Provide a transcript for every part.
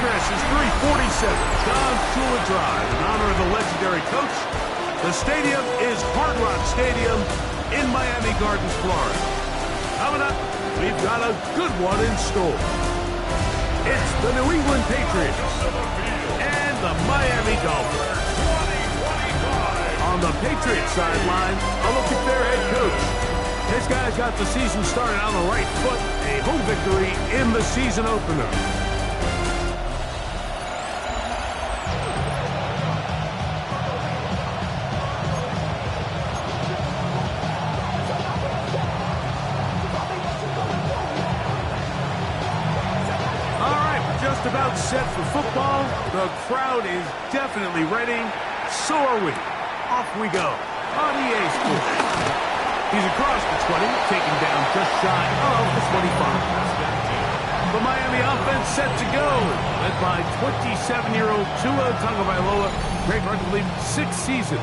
address is 347 John Shula Drive in honor of the legendary coach. The stadium is Hard Rock Stadium in Miami Gardens, Florida. Coming up, we've got a good one in store. It's the New England Patriots and the Miami Dolphins. On the Patriots sideline, a look at their head coach. This guy's got the season started on the right foot. A home victory in the season opener. All right, we're just about set for football. The crowd is definitely ready. So are we. Off we go on EA Sports. He's across the 20, taken down just shy of the 25. The Miami offense set to go, led by 27-year-old Tua Tagovailoa. Great hard to believe, 6th season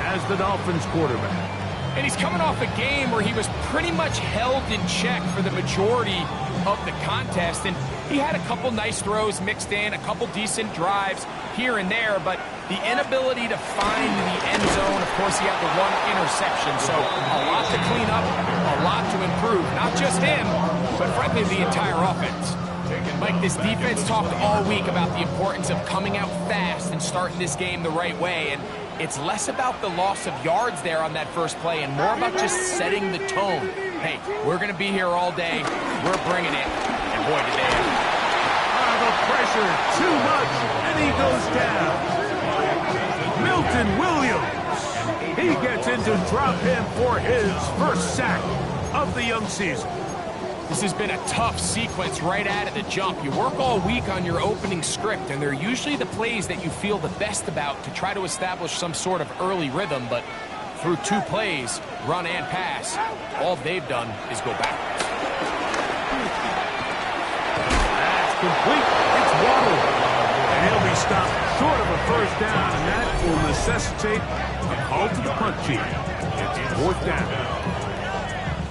as the Dolphins quarterback. And he's coming off a game where he was pretty much held in check for the majority of the contest. And he had a couple nice throws mixed in, a couple decent drives here and there, but the inability to find the end zone, of course, he had the one interception. So a lot to clean up, a lot to improve. Not just him, but frankly, the entire offense. Mike, this defense talked all week about the importance of coming out fast and starting this game the right way. And it's less about the loss of yards there on that first play and more about just setting the tone. Hey, we're going to be here all day. We're bringing it. And boy, did they. The pressure, too much, and he goes down. Milton Williams. He gets into drop him for his first sack of the young season. This has been a tough sequence right out of the jump. You work all week on your opening script, and they're usually the plays that you feel the best about to try to establish some sort of early rhythm, but through 2 plays, run and pass, all they've done is go backwards. That's complete. It's Waddle. And he'll be stopped short of a first down, and that will necessitate a call to the punt team. It's 4th down.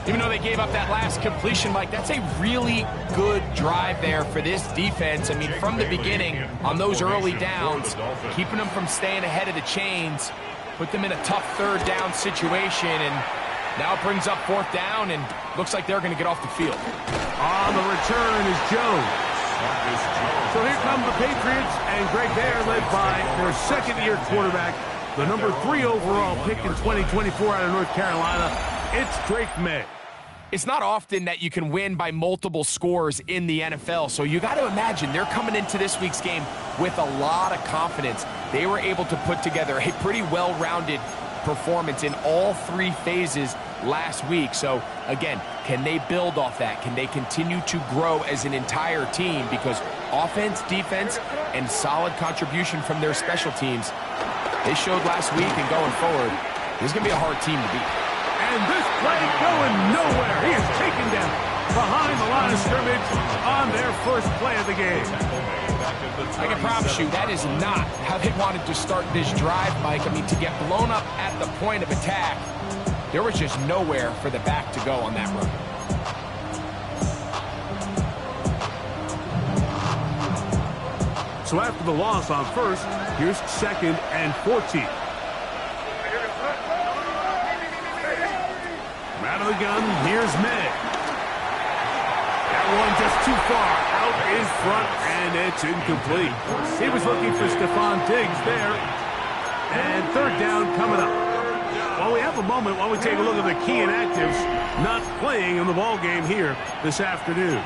Even though they gave up that last completion, Mike, that's a really good drive there for this defense. I mean, from the beginning, on those early downs, keeping them from staying ahead of the chains, put them in a tough 3rd down situation, and now it brings up 4th down, and looks like they're going to get off the field. On the return is Jones. So here come the Patriots, and Greg, they're led by their 2nd-year quarterback, the number 3 overall pick in 2024 out of North Carolina. It's Drake May. It's not often that you can win by multiple scores in the NFL, so you got to imagine they're coming into this week's game with a lot of confidence. They were able to put together a pretty well-rounded performance in all 3 phases last week. So, again, can they build off that? Can they continue to grow as an entire team? Because offense, defense, and solid contribution from their special teams, they showed last week, and going forward, this is going to be a hard team to beat. And this play going nowhere. He is taken down behind the line of scrimmage on their first play of the game. I can promise you that is not how they wanted to start this drive, Mike. I mean, to get blown up at the point of attack, there was just nowhere for the back to go on that run. So after the loss on first, here's 2nd and 14. Out of the gun, here's May. That one just too far. Out in front, and it's incomplete. He was looking for Stephon Diggs there. And 3rd down coming up. While we have a moment, while we take a look at the key inactives not playing in the ball game here this afternoon.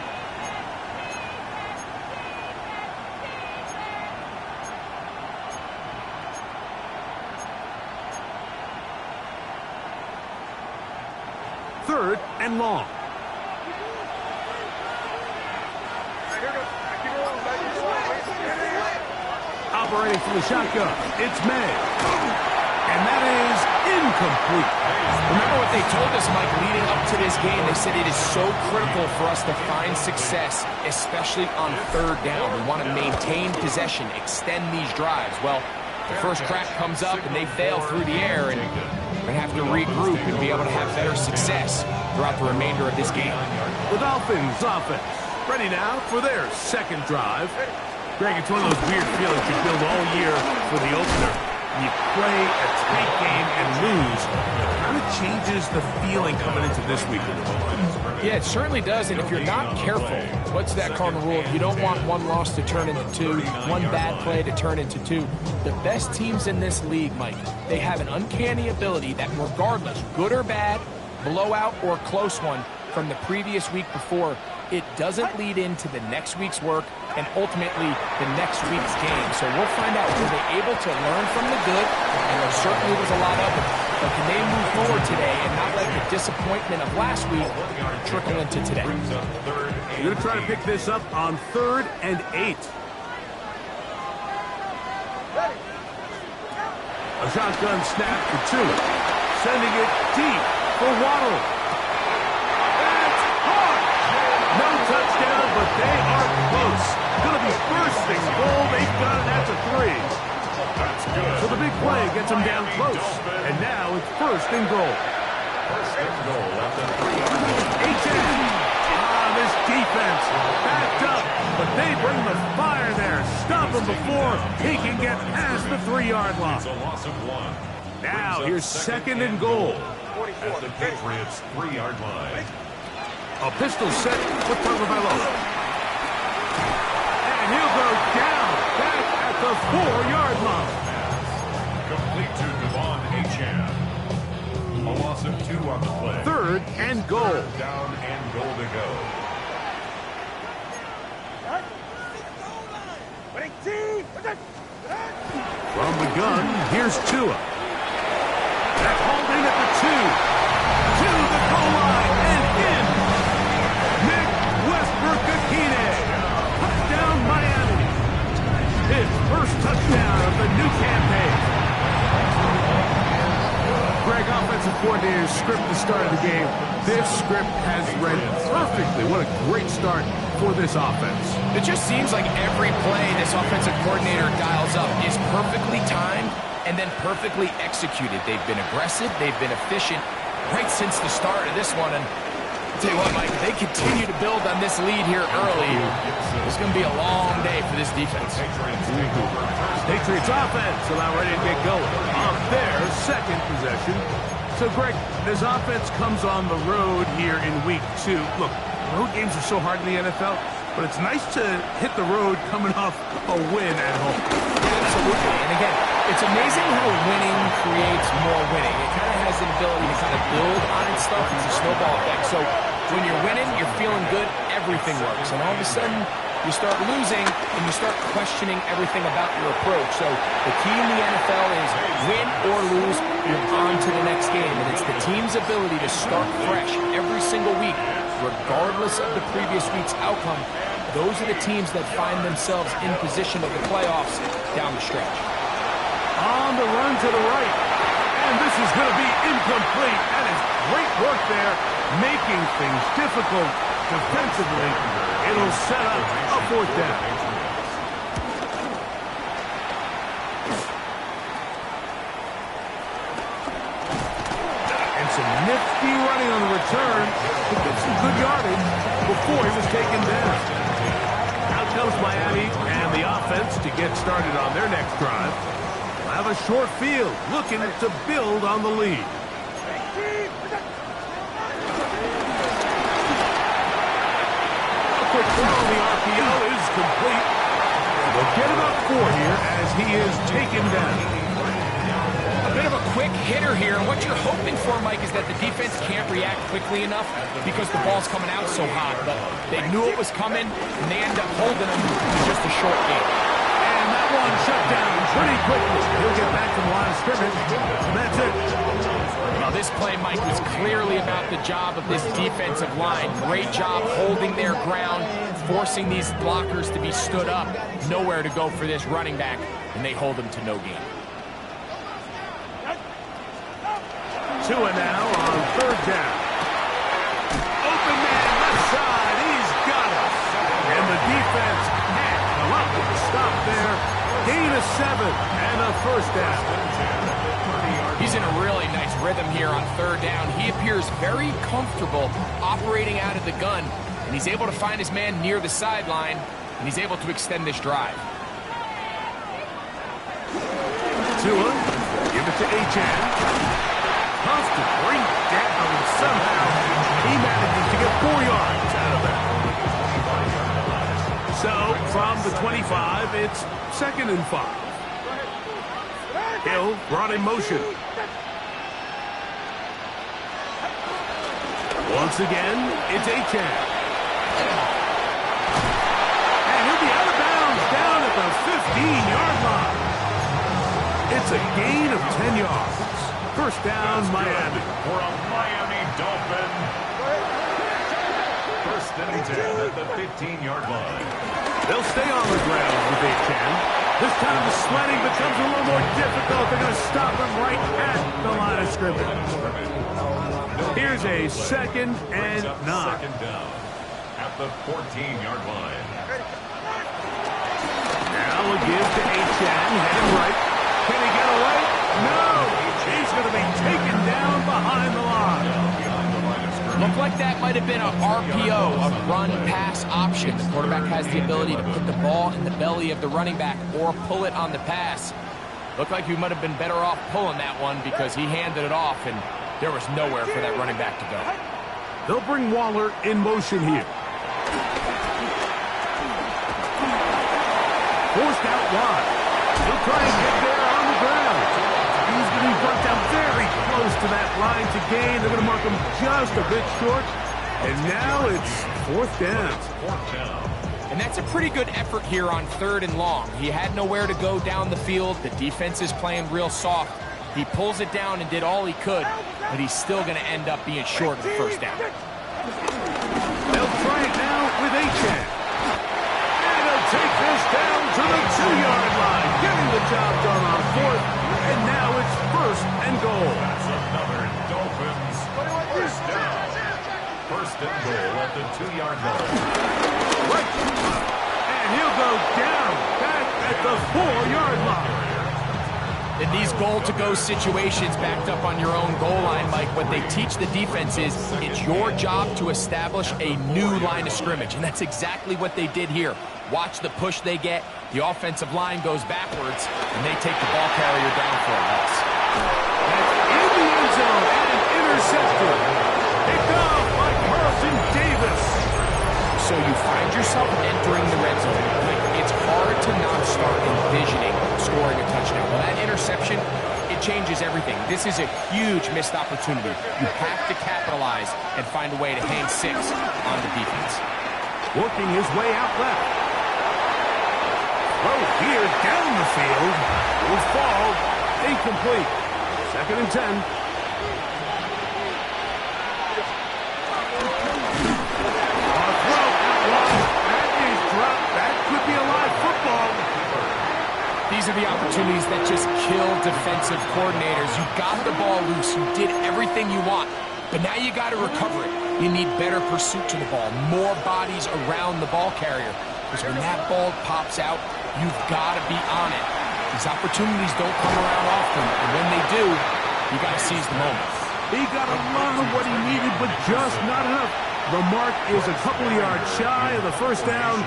Third and long. Operating from the shotgun, it's May. And that is incomplete. Remember what they told us, Mike, leading up to this game? They said it is so critical for us to find success, especially on 3rd down. We want to maintain possession, extend these drives. Well, the first crack comes up and they fail through the air, and we're going to have to regroup and be able to have better success throughout the remainder of this game. The Dolphins offense ready now for their 2nd drive. Greg, it's one of those weird feelings you build all year for the opener. You play a tight game and lose. It kind of changes the feeling coming into this week. Yeah, it certainly does, and if you're not careful, what's that cardinal rule? You don't want one loss to turn into two, one bad play to turn into two. The best teams in this league, Mike, they have an uncanny ability that regardless, good or bad, blowout or close one from the previous week before, it doesn't lead into the next week's work and ultimately the next week's game. So we'll find out, were they able to learn from the good? And there certainly was a lot of it. But can they move forward today and not let the disappointment of last week trickle into today? You're going to try to pick this up on 3rd and 8. A shotgun snap for 2. Sending it deep for Waddle. That's hard. No touchdown, but they are close. Going to be first and goal. They've got it at the 3. So the big play gets them down close. And now it's first and goal. First and goal at the 3-10. This defense backed up, but they bring the fire there. Stop him before he can get past the 3-yard line. It's a loss of 1. Now here's second and goal. At the Patriots' 3-yard line. A pistol set with Tagovailoa. And he'll go down back at the 4-yard line. Complete to Devon Achane. A loss of 2 on the play. 3rd and goal. Third down and goal to go. From the gun, here's Tua. That's holding at the 2. To the goal line and in. Nick Westbrook-Akine. Touchdown Miami. His first touchdown of the new campaign. Greg, offensive coordinator's script at the start of the game. This script has read perfectly. What a great start for this offense. It just seems like every play this offensive coordinator dials up is perfectly timed and then perfectly executed. They've been aggressive, they've been efficient right since the start of this one. And I'll tell you what, Mike, if they continue to build on this lead here early, it's going to be a long day for this defense. Patriots offense allow ready to get going on their second possession. So, Greg, this offense comes on the road here in week 2. Look, road games are so hard in the NFL, but it's nice to hit the road coming off a win at home. Absolutely. And again, it's amazing how winning creates more winning. It kind of has an ability to kind of build on itself. It's a snowball effect. So when you're winning, you're feeling good, everything works. And all of a sudden, you start losing and you start questioning everything about your approach. So the key in the NFL is win or lose, you're on to the next game. And it's the team's ability to start fresh every single week, regardless of the previous week's outcome. Those are the teams that find themselves in position of the playoffs down the stretch. On the run to the right. And this is going to be incomplete. That is great work there, making things difficult defensively. It'll set up a 4th down. And some nifty running on the return to get some good yardage before he was taken down. Out comes Miami and the offense to get started on their next drive. They'll have a short field, looking to build on the lead. A quick throw on the RPO is complete. They'll get about 4 here as he is taken down. A bit of a quick hitter here, and what you're hoping for, Mike, is that the defense can't react quickly enough because the ball's coming out so hot. But they knew it was coming, and they end up holding him in just a short game. And that one shut down pretty quickly. He'll get back to the line of scrimmage. That's it. Well, this play, Mike, was clearly about the job of this defensive line. Great job holding their ground, forcing these blockers to be stood up. Nowhere to go for this running back, and they hold him to no gain. Tua now on 3rd down. Open man, left side. He's got it. And the defense can't come up with a stop there. Gain of 7 and a 1st down. He's in a really nice rhythm here on 3rd down. He appears very comfortable operating out of the gun, and he's able to find his man near the sideline and he's able to extend this drive. Tua, give it to Achan. Puffs to bring down, and somehow he manages to get 4 yards out of that. So, from the 25, it's 2nd and 5. Hill brought in motion. Once again, it's Achan. And he'll be out of bounds down at the 15-yard line. It's a gain of 10 yards. First down, Miami. For a Miami Dolphin. 1st and 10 at the 15-yard line. They'll stay on the ground with Achan. This time the sledding becomes a little more difficult. They're going to stop him right at the line of scrimmage. Here's a 2nd and 9. 2nd down at the 14-yard line. Now we'll give to Achan, heading right. Can he get away? No! He's going to be taken down behind the line. Looked like that might have been a RPO, a run-pass option. The quarterback has the ability to put the ball in the belly of the running back or pull it on the pass. Looked like he might have been better off pulling that one because he handed it off, and there was nowhere for that running back to go. They'll bring Waller in motion here. Forced out wide. He'll try and get there on the ground. He's going to be brought down very close to that line to gain. They're going to mark him just a bit short. And now it's 4th down. And that's a pretty good effort here on 3rd and long. He had nowhere to go down the field. The defense is playing real soft. He pulls it down and did all he could, but he's still going to end up being short of the 1st down. They'll try it now with Achan. And they'll take this down to the 2-yard line, getting the job done on 4th. And now it's 1st and goal. That's another Dolphins 1st down. 1st and goal at the 2-yard line. Right. And he'll go down back at the 4-yard line. In these goal-to-go situations backed up on your own goal line, Mike, what they teach the defense is it's your job to establish a new line of scrimmage, and that's exactly what they did here. Watch the push they get. The offensive line goes backwards, and they take the ball carrier down for a loss. That's in the end zone and intercepted. Picked off by Carlton Davis. So you find yourself entering the red zone. It's hard to not start envisioning scoring a touchdown. Well, that interception, it changes everything. This is a huge missed opportunity. You have to capitalize and find a way to hang 6 on the defense. Working his way out left. Throw here down the field. Will fall. Incomplete. 2nd and 10. These are the opportunities that just kill defensive coordinators. You got the ball loose. You did everything you want. But now you got to recover it. You need better pursuit to the ball, more bodies around the ball carrier. Because when that ball pops out, you've got to be on it. These opportunities don't come around often. And when they do, you got to seize the moment. He got a lot of what he needed, but just not enough. The mark is a couple of yards shy of the 1st down.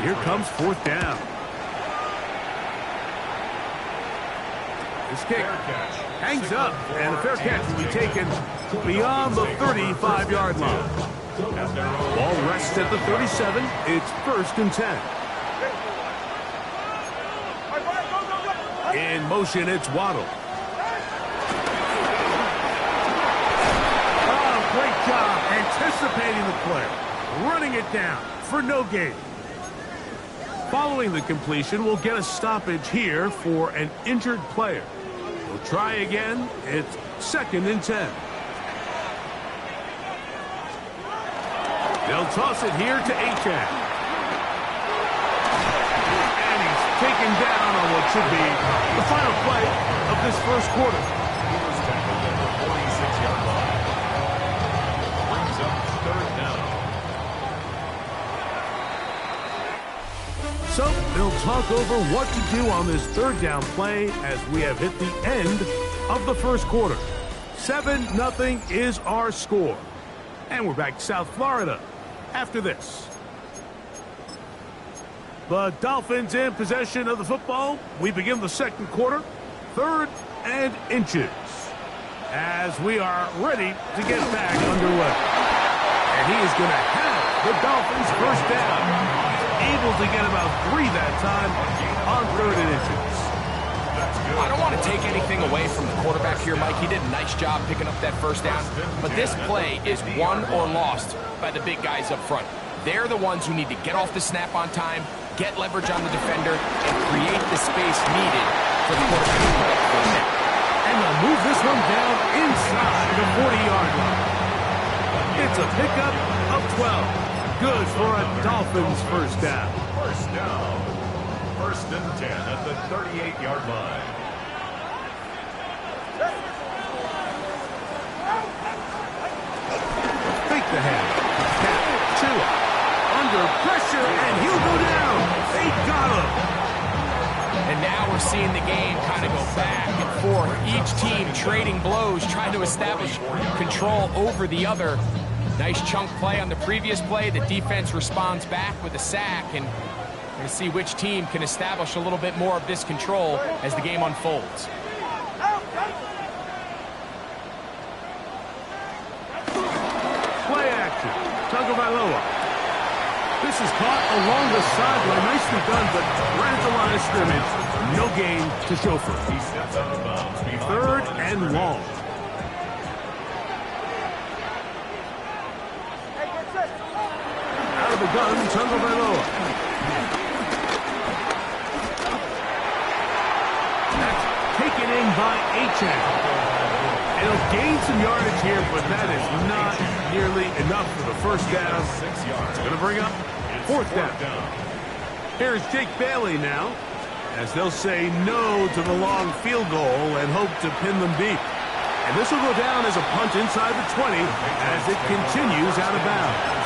Here comes 4th down. This kick hangs up, and a fair catch will be taken beyond the 35-yard line. Ball rests at the 37. It's 1st and 10. In motion, it's Waddle. Oh, great job anticipating the play. Running it down for no gain. Following the completion, we'll get a stoppage here for an injured player. We'll try again. It's 2nd and 10. They'll toss it here to Achan. And he's taken down on what should be the final play of this 1st quarter. He was tackled at the 46-yard line. Brings up 3rd down. So they'll talk over what to do on this 3rd down play as we have hit the end of the 1st quarter. 7-0 is our score. And we're back to South Florida after this. The Dolphins in possession of the football. We begin the second quarter. 3rd and inches. As we are ready to get back underway. And he is going to have the Dolphins first down. Able to get about 3 that time on 3rd and inches. I don't want to take anything away from the quarterback here, Mike. He did a nice job picking up that first down. But this play is won or lost by the big guys up front. They're the ones who need to get off the snap on time, get leverage on the defender, and create the space needed for the quarterback to pick up the first down. And they'll move this one down inside the 40-yard line. It's a pickup of 12. Good for a Dolphins first down. First down. 1st and 10 at the 38-yard line. Fake the hand. Cap, Tua, under pressure, and he'll go down. They got him. And now we're seeing the game kind of go back and forth. Each team trading blows, trying to establish control over the other. Nice chunk play on the previous play. The defense responds back with a sack, and we're going to see which team can establish a little bit more of this control as the game unfolds. Play action. Tagovailoa. This is caught along the sideline. Nicely done, but right at the line of scrimmage. No gain to show for it. He steps out of bounds. 3rd and long. Out of the gun, Tagovailoa. That's taken in by Achane. It'll gain some yardage here, but that is not nearly enough for the first down. 6 yards. It's going to bring up 4th down. Here's Jake Bailey now, as they'll say no to the long field goal and hope to pin them deep. And this will go down as a punt inside the 20 as it continues out of bounds.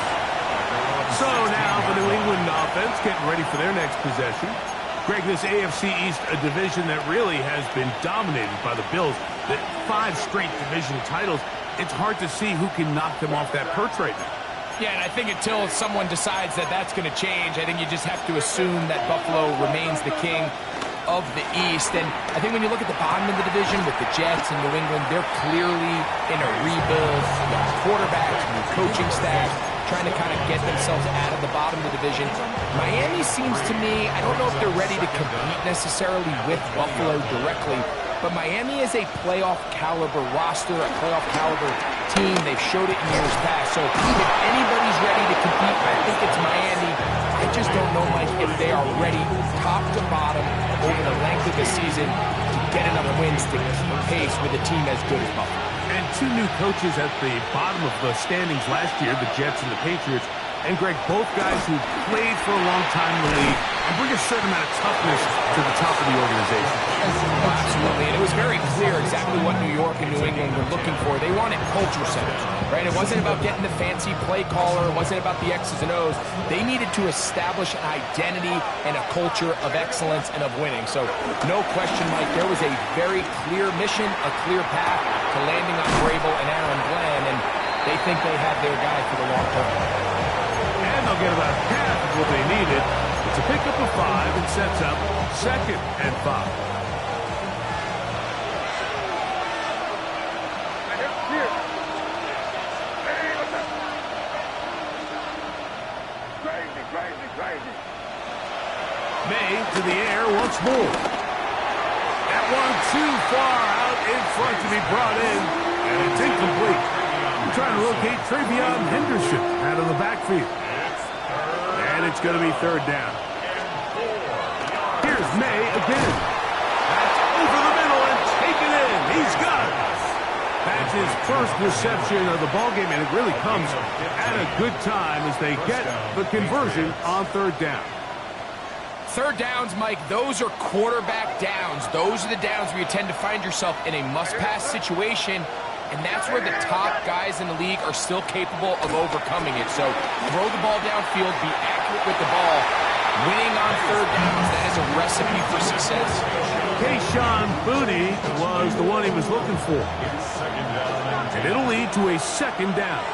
So now the New England offense getting ready for their next possession. Greg, this AFC East, a division that really has been dominated by the Bills. The 5 straight division titles. It's hard to see who can knock them off that perch right now. Yeah, and I think until someone decides that that's going to change, I think you just have to assume that Buffalo remains the king of the East. And I think when you look at the bottom of the division with the Jets and New England, they're clearly in a rebuild. New quarterbacks, new coaching staff, trying to kind of get themselves out of the bottom of the division. Miami seems to me, I don't know if they're ready to compete necessarily with Buffalo directly, but Miami is a playoff caliber roster, a playoff caliber team. They've showed it in years past. So if anybody's ready to compete, I think it's Miami. I just don't know, Mike, if they are ready top to bottom over the length of the season to get enough wins to keep pace with a team as good as Buffalo. And 2 new coaches at the bottom of the standings last year, the Jets and the Patriots. And, Greg, both guys who played for a long time in the league and bring a certain amount of toughness to the top of the organization. Oh, absolutely, and it was very clear exactly what New York and New England were looking for. They wanted culture centers, right? It wasn't about getting the fancy play caller. It wasn't about the X's and O's. They needed to establish an identity and a culture of excellence and of winning. So, no question, Mike, there was a very clear mission, a clear path to landing on Vrabel and Aaron Glenn, and they think they have their guy for the long term. And they'll get about half of what they needed. It's a pickup of 5 and sets up 2nd and 5. May to the air once more. That one too far out in front to be brought in, and it's incomplete. We're trying to locate Travion Henderson out of the backfield. And it's going to be 3rd down. Here's May again. That's over the middle and taken in. He's got it. That's his first reception of the ballgame, and it really comes at a good time as they get the conversion on 3rd down. 3rd downs, Mike, those are quarterback downs. Those are the downs where you tend to find yourself in a must-pass situation, and that's where the top guys in the league are still capable of overcoming it. So throw the ball downfield, be accurate with the ball. Winning on 3rd downs, that is a recipe for success. Kayshon Boutte was the one he was looking for. And it'll lead to a 2nd down.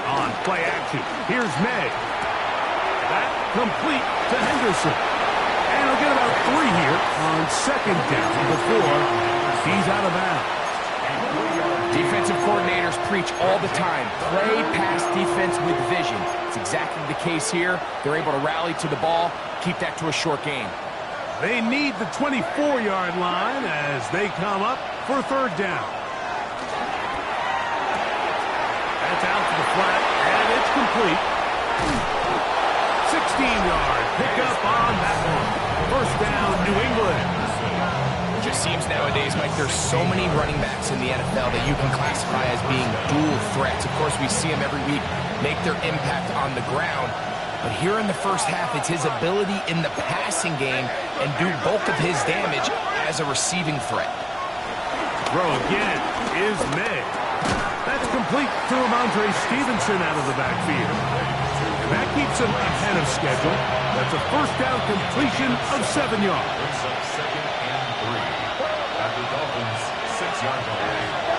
On play action, here's May. That complete to Henderson. And he'll get about 3 here on second down before he's out of bounds. Defensive coordinators preach all the time, play pass defense with vision. It's exactly the case here. They're able to rally to the ball, keep that to a short game. They need the 24-yard line as they come up for third down. That's out to the flat, and it's complete. 16-yard pickup on that one. First down, New England. It just seems nowadays, Mike, there's so many running backs in the NFL that you can classify as being dual threats. Of course, we see them every week make their impact on the ground. But here in the first half, it's his ability in the passing game and do bulk of his damage as a receiving threat. Throw again is May. That's complete to Ramondre Stevenson out of the backfield. And that keeps him ahead of schedule. That's a first down completion of 7 yards. Brings up second and 3 at the Dolphins' 6-yard line.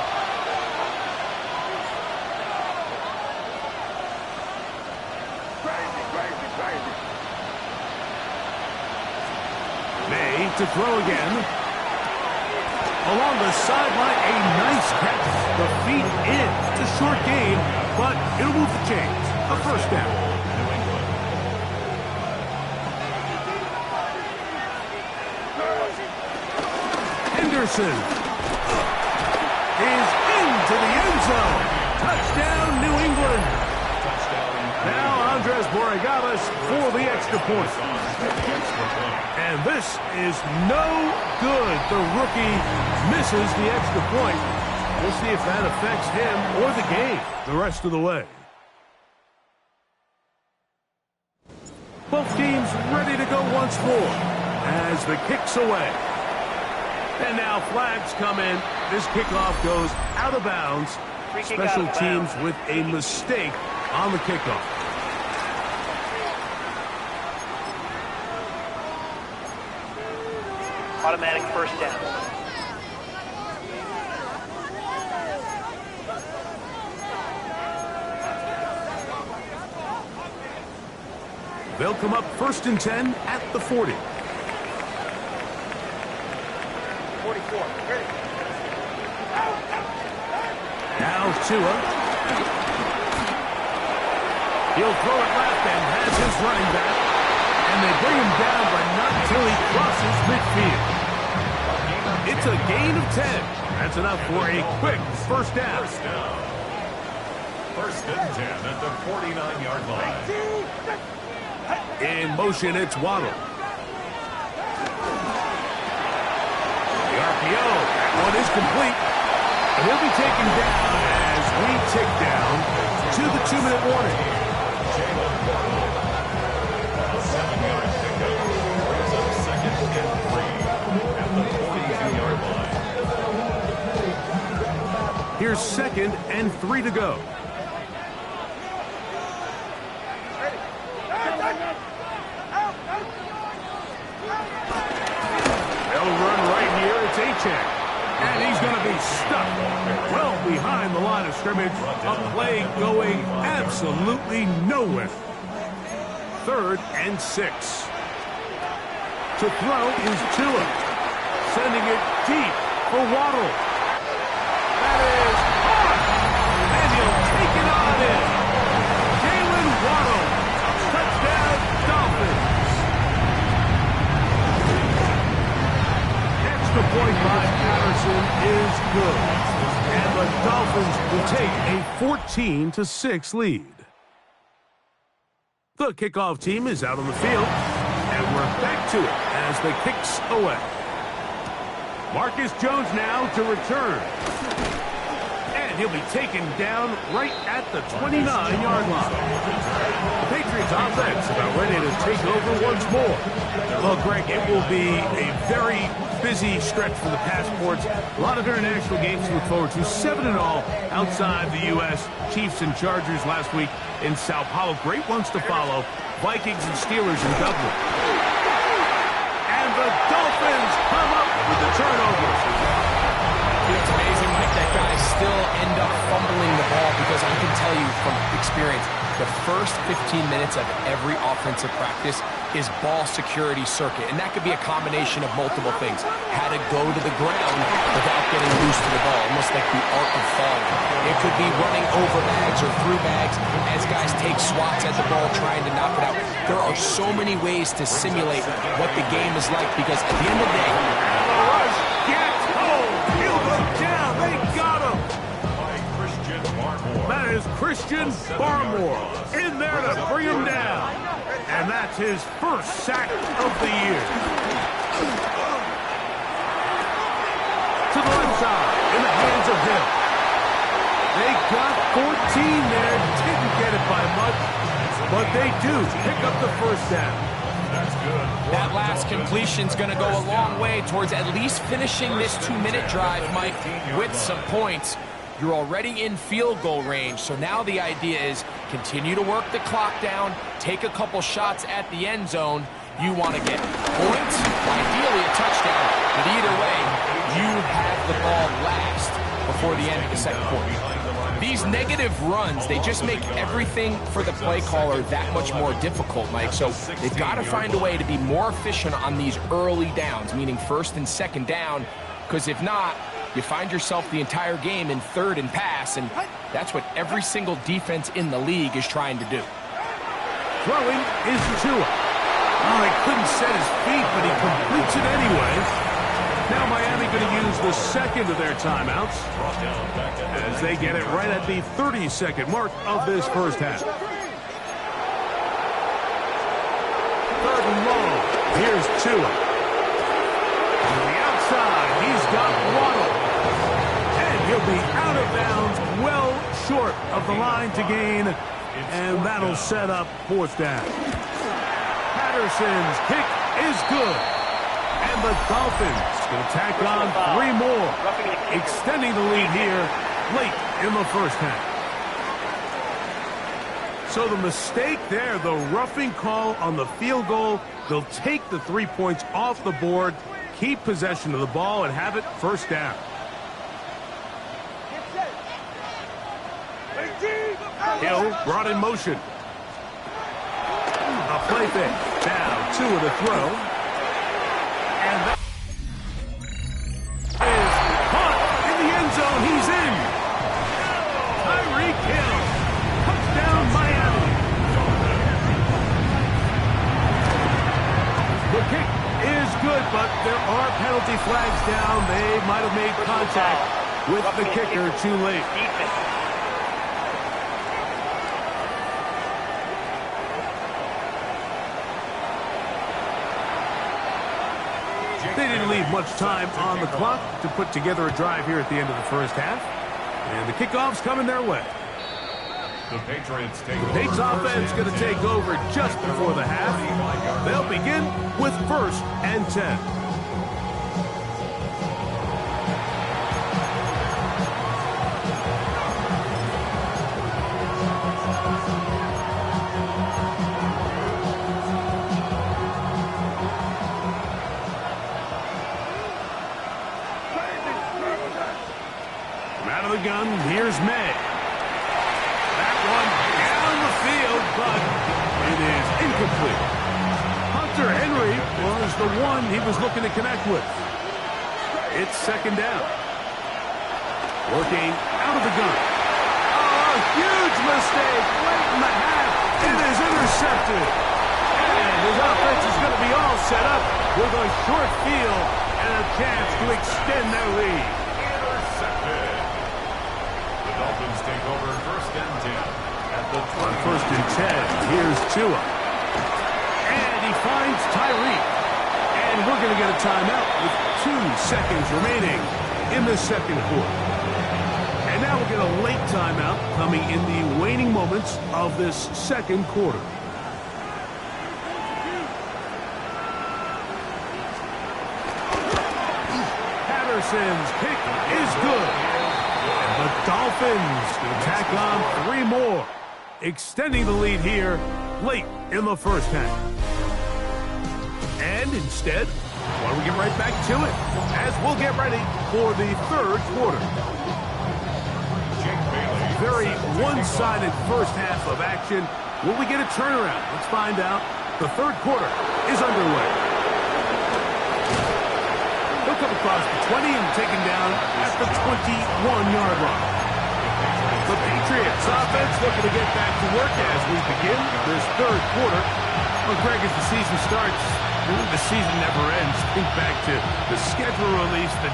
May to throw again. Along the sideline, a nice catch. The feet in. It's a short game, but it'll move the chains. A first down. New England. Henderson is into the end zone. Touchdown, New England. Now Andres Borregales for the extra point. And this is no good. The rookie misses the extra point. We'll see if that affects him or the game the rest of the way. Both teams ready to go once more as the kick's away. And now flags come in. This kickoff goes out of bounds. Special teams with a mistake on the kickoff. Automatic first down. They'll come up first and 10 at the 40. 44. Ready. Now Tua. He'll throw it left and has his running back. And they bring him down, but not until he crosses midfield. It's a gain of 10. That's enough for a quick first down. First and 10 at the 49-yard line. In motion, it's Waddle. The RPO. That one is complete. And he'll be taken down as we tick down to the 2-minute warning. A 7-yard pickup. Brings up second and 3 at the 42-yard line. Here's second and 3 to go. They'll run right here. It's A-check. And he's going to be stuck well behind the line of scrimmage. A play going absolutely nowhere. 3rd and 6. To throw is Tua. Sending it deep for Waddle. That is hard. And he'll take it on in. Jalen Waddle. Touchdown, Dolphins. Extra point by Patterson is good. And the Dolphins will take a 14-6 lead. The kickoff team is out on the field. And we're back to it as the kick's away. Marcus Jones now to return. And he'll be taken down right at the 29-yard line. The Patriots offense about ready to take over once more. Well, Greg, it will be a very busy stretch for the Passports. A lot of international games to look forward to. 7-0 outside the U.S. Chiefs and Chargers last week in Sao Paulo. Great ones to follow. Vikings and Steelers in Dublin. And the Dolphins come up with the turnover. It's amazing, Mike, that guys still end up fumbling the ball because I can tell you from experience, the first 15 minutes of every offensive practice is ball security circuit, and that could be a combination of multiple things. How to go to the ground without getting loose to the ball, almost like the art of falling. It could be running over bags or through bags as guys take swats at the ball trying to knock it out. There are so many ways to simulate what the game is like, because at the end of the day, rush gets home. He'll go down. They got him. That is Christian Barmore in there to bring him down. And that's his first sack of the year. To the left side, in the hands of Hill. They got 14 there, didn't get it by much, but they do pick up the first down. That's good. that last completion's going to go a long way towards at least finishing this 2-minute drive, Mike, with some points. You're already in field goal range, so now the idea is continue to work the clock down, take a couple shots at the end zone. You want to get points, ideally a touchdown, but either way, you have the ball last before the end of the second quarter. These negative runs, they just make everything for the play caller that much more difficult, Mike. So they've got to find a way to be more efficient on these early downs, meaning first and second down, because if not, you find yourself the entire game in third and pass, and that's what every single defense in the league is trying to do. Throwing is Tua. Oh, he couldn't set his feet, but he completes it anyway. Now Miami going to use the second of their timeouts as they get it right at the 30-second mark of this first half. Third and long. Here's Tua. To the outside, he's got Waddle. And he'll be out of bounds, well short of the line to gain. And that'll set up fourth down. Patterson's kick is good. And the Dolphins going to tack on 3 more, extending the lead here late in the first half. So the mistake there, the roughing call on the field goal, they'll take the 3 points off the board, keep possession of the ball, and have it first down. Hill brought in motion. A play fake. Now Tua to throw. And that is caught in the end zone. He's in. Tyreek Hill. Touchdown, Miami. The kick is good, but there are penalty flags down. They might have made contact with the kicker too late. They didn't leave much time on the clock to put together a drive here at the end of the first half. And the kickoff's coming their way. The Patriots take over. Patriots offense going to take over just before the half. They'll begin with 1st and 10. Out of the gun, here's May. That one down the field, but it is incomplete. Hunter Henry was the one he was looking to connect with. It's second down. Working out of the gun. Oh, a huge mistake late in the half. It is intercepted. And his offense is going to be all set up with a short field and a chance to extend their lead. Dolphins take over 1st and 10 at the 20. On 1st and 10, here's Tua. And he finds Tyreek. And we're going to get a timeout with 2 seconds remaining in the second quarter. And now we'll get a late timeout coming in the waning moments of this second quarter. Patterson's kick is good. The Dolphins will tack on 3 more, extending the lead here late in the first half. And instead, why don't we get right back to it as we'll get ready for the third quarter. very one-sided first half of action. Will we get a turnaround? Let's find out. The third quarter is underway. He'll come across the 20 and taken down at the 21-yard line. The Patriots offense looking to get back to work as we begin this third quarter. Well, Greg, as the season starts, really the season never ends. Think back to the schedule release, the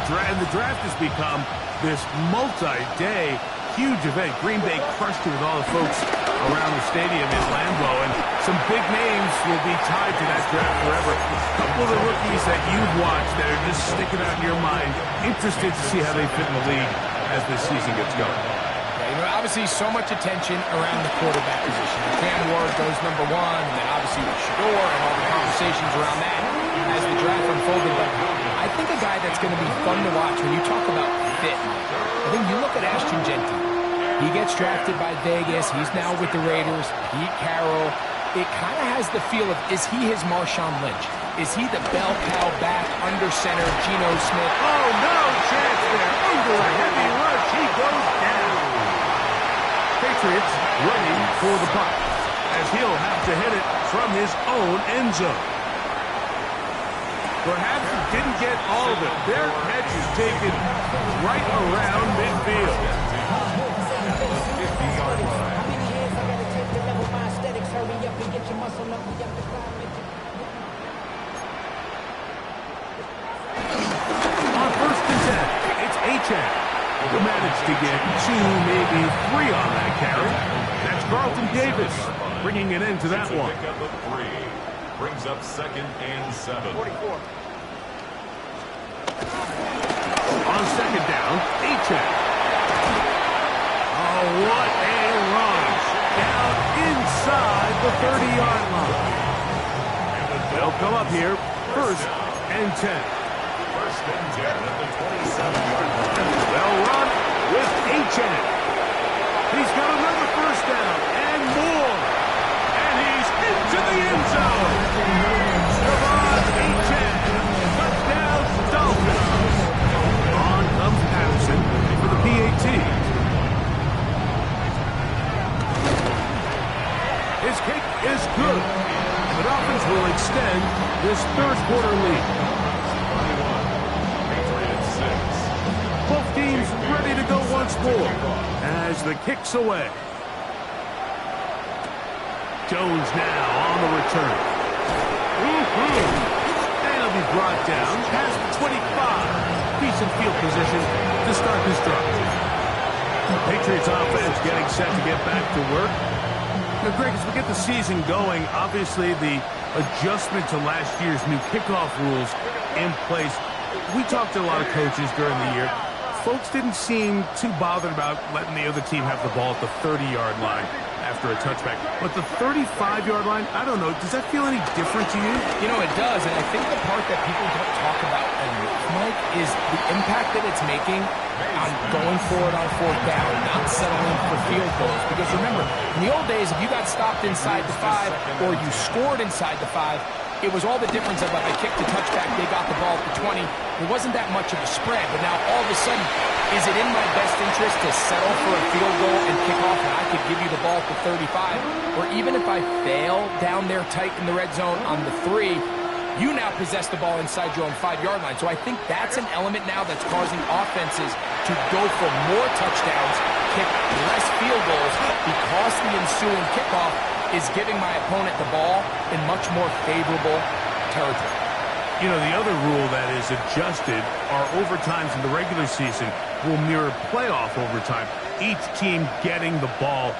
draft has become this multi-day huge event. Green Bay crushed it with all the folks around the stadium in Lambeau, and some big names will be tied to that draft forever. A couple of the rookies that you've watched that are just sticking out in your mind, interested to see how they fit in the league as this season gets going. You know, obviously so much attention around the quarterback position. Cam Ward goes number one, and then obviously with Shador and all the conversations around that as the draft unfolded. But I think a guy that's going to be fun to watch when you talk about fit, I think you look at Ashton Genty. He gets drafted by Vegas. He's now with the Raiders. Pete Carroll. It kind of has the feel of, is he his Marshawn Lynch? Is he the bell cow back under center, Geno Smith? Oh, no chance there. Under a heavy rush, he goes down. Patriots running for the punt, as he'll have to hit it from his own end zone. Perhaps he didn't get all of it. Their catch is taken right around midfield. On first and 10, it's Achane. He'll manage to get 2, maybe 3 on that carry. That's Carlton Davis bringing it into that one. Brings up 2nd and 7. 44. On second down, Achane. Oh, what a run. Down inside the 30-yard line. They'll come up here, 1st and 10. 1st and 10 at the 27-yard line. They'll run with Achane. He's got another 1st down and more. And he's into the end zone. Javon Achane. Touchdown, Dolphins. On comes Patterson for the PAT. His kick is good. The Dolphins will extend this third quarter lead. Both teams ready to go once more as the kick's away. Jones now on the return. And he'll be brought down past the 25. Decent field position to start this drive. Patriots offense getting set to get back to work. Now, Greg, as we get the season going, obviously the adjustment to last year's new kickoff rules in place. We talked to a lot of coaches during the year. Folks didn't seem too bothered about letting the other team have the ball at the 30-yard line after a touchback. But the 35-yard line, I don't know, does that feel any different to you? You know, it does, and I think the part that people don't talk about enough, Mike, is the impact that it's making on going forward on 4th down, not settling for field goals. Because remember, in the old days, if you got stopped inside the 5 or you scored inside the 5, it was all the difference of if I kicked the touchback, they got the ball at the 20. It wasn't that much of a spread, but now all of a sudden, is it in my best interest to settle for a field goal and kick off and I could give you the ball at the 35? Or even if I fail down there tight in the red zone on the 3, you now possess the ball inside your own 5-yard line. So I think that's an element now that's causing offenses to go for more touchdowns, kick less field goals, because the ensuing kickoff is giving my opponent the ball in much more favorable territory. You know, the other rule that is adjusted are overtimes in the regular season will mirror playoff overtime. Each team getting the ball.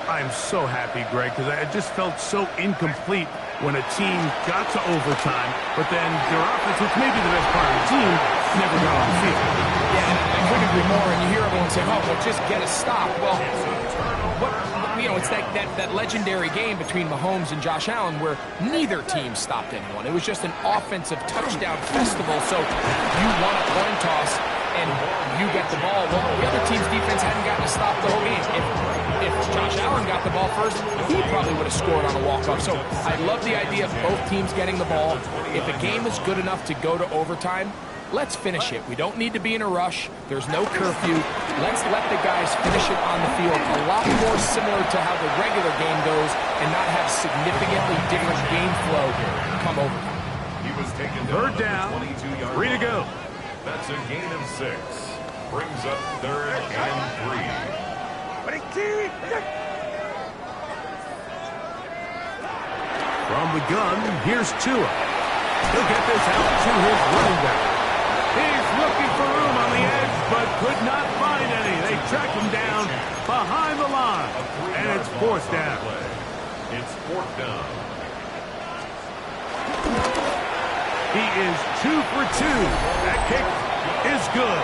I'm so happy, Greg, because I just felt so incomplete when a team got to overtime, but then their offense, which may be the best part of the team, never got on the field. Yeah, I couldn't agree more, and you hear everyone say, oh, well, just get a stop. Well, it's that legendary game between Mahomes and Josh Allen where neither team stopped anyone. It was just an offensive touchdown festival, so you won a coin toss and you get the ball. Well, the other team's defense hadn't gotten a stop the whole game. If Josh Allen got the ball first, he probably would have scored on a walk-off. So I love the idea of both teams getting the ball. If a game is good enough to go to overtime, let's finish it. We don't need to be in a rush. There's no curfew. Let's let the guys finish it on the field. A lot more similar to how the regular game goes and not have significantly different game flow come overtime. He was taken third down, 22-yard 3 to go. That's a gain of 6. Brings up 3rd and 3. From the gun, here's Tua. He'll get this out to his running back. He's looking for room on the edge, but could not find any. They track him down behind the line, and it's 4th down. It's 4th down. He is 2 for 2. That kick is good.